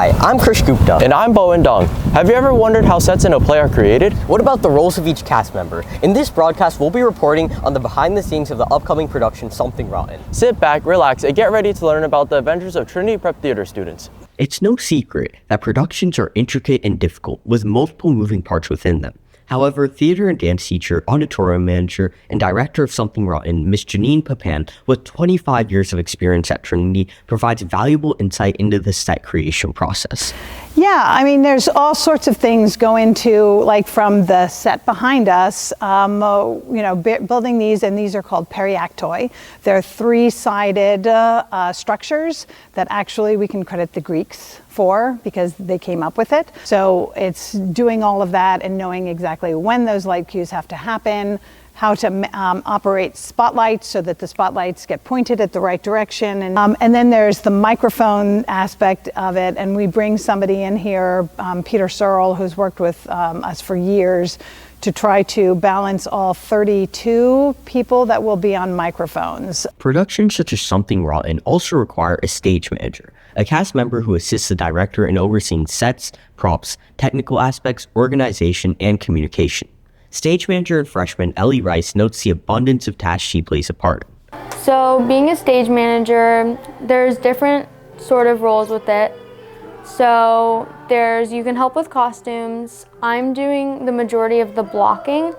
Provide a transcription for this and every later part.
Hi, I'm Krish Gupta. And I'm Bowen D. Have you ever wondered how sets in a play are created? What about the roles of each cast member? In this broadcast, we'll be reporting on the behind the scenes of the upcoming production Something Rotten. Sit back, relax, and get ready to learn about the adventures of Trinity Prep Theater students. It's no secret that productions are intricate and difficult, with multiple moving parts within them. However, theater and dance teacher, auditorium manager, and director of Something Rotten, Miss Janine Papan, with 25 years of experience at Trinity, provides valuable insight into the set creation process. Yeah, I mean, there's all sorts of things go into, like from the set behind us, building these, and these are called periactoi. They're three-sided structures that actually we can credit the Greeks for because they came up with it. So it's doing all of that and knowing exactly when those light cues have to happen, how to operate spotlights so that the spotlights get pointed at the right direction. And then there's the microphone aspect of it. And we bring somebody in here, Peter Searle, who's worked with us for years, to try to balance all 32 people that will be on microphones. Productions such as Something Rotten also require a stage manager, a cast member who assists the director in overseeing sets, props, technical aspects, organization, and communication. Stage manager and freshman Ellie Rice notes the abundance of tasks she plays a part in. So being a stage manager, there's different sort of roles with it. So you can help with costumes. I'm doing the majority of the blocking.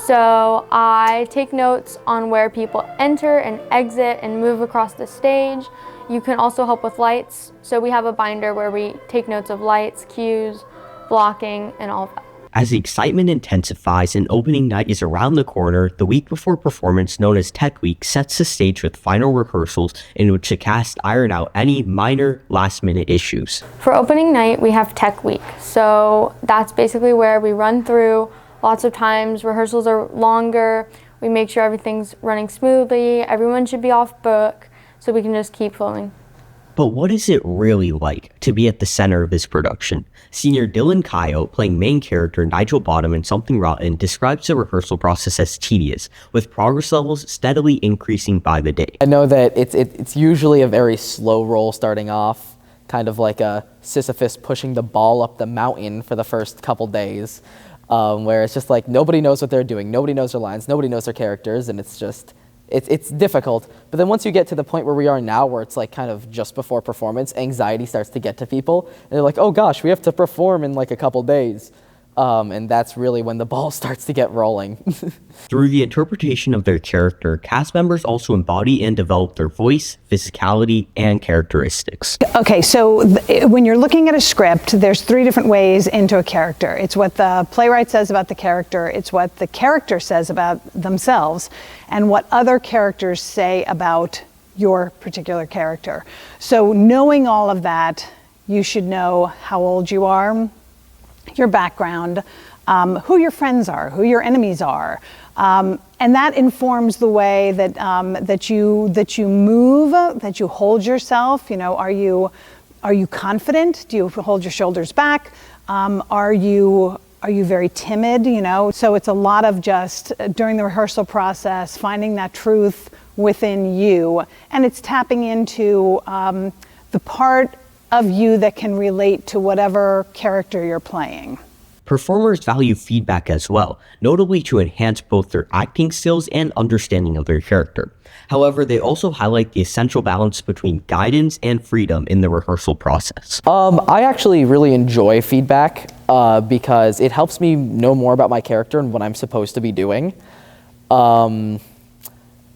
So I take notes on where people enter and exit and move across the stage. You can also help with lights. So we have a binder where we take notes of lights, cues, blocking, and all of that. As the excitement intensifies and opening night is around the corner, the week before performance, known as Tech Week, sets the stage with final rehearsals in which the cast iron out any minor last-minute issues. For opening night, we have Tech Week. So that's basically where we run through. Lots of times rehearsals are longer. We make sure everything's running smoothly. Everyone should be off book so we can just keep flowing. But what is it really like to be at the center of this production? Senior Dylan Kayo, playing main character Nigel Bottom in Something Rotten, describes the rehearsal process as tedious, with progress levels steadily increasing by the day. I know that it's usually a very slow roll starting off, kind of like a Sisyphus pushing the ball up the mountain for the first couple days, where it's just like nobody knows what they're doing, nobody knows their lines, nobody knows their characters, and it's just... It's difficult, but then once you get to the point where we are now, where it's like kind of just before performance, anxiety starts to get to people, and they're like, oh gosh, we have to perform in like a couple days. And that's really when the ball starts to get rolling. Through the interpretation of their character, cast members also embody and develop their voice, physicality, and characteristics. Okay, so when you're looking at a script, there's three different ways into a character. It's what the playwright says about the character, it's what the character says about themselves, and what other characters say about your particular character. So knowing all of that, you should know how old you are, your background, who your friends are, who your enemies are, and that informs the way that that you move, that you hold yourself. You know, are you confident? Do you hold your shoulders back? Are you very timid? You know, so it's a lot of just during the rehearsal process finding that truth within you, and it's tapping into the part of you that can relate to whatever character you're playing. Performers value feedback as well, notably to enhance both their acting skills and understanding of their character. However, they also highlight the essential balance between guidance and freedom in the rehearsal process. I actually really enjoy feedback because it helps me know more about my character and what I'm supposed to be doing. And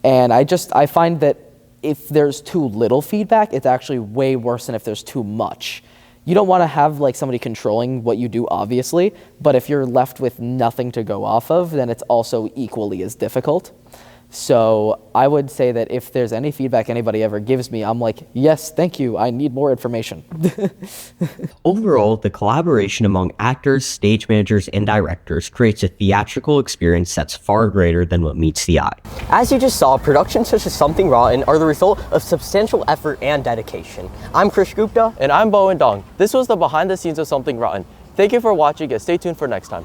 I find that if there's too little feedback, it's actually way worse than if there's too much. You don't want to have like somebody controlling what you do, obviously, but if you're left with nothing to go off of, then it's also equally as difficult. So I would say that if there's any feedback anybody ever gives me, I'm like, yes, thank you, I need more information. Overall, the collaboration among actors, stage managers, and directors creates a theatrical experience that's far greater than what meets the eye. As you just saw, productions such as Something Rotten are the result of substantial effort and dedication. I'm Krish Gupta. And I'm Bowen D. This was the behind the scenes of Something Rotten. Thank you for watching and stay tuned for next time.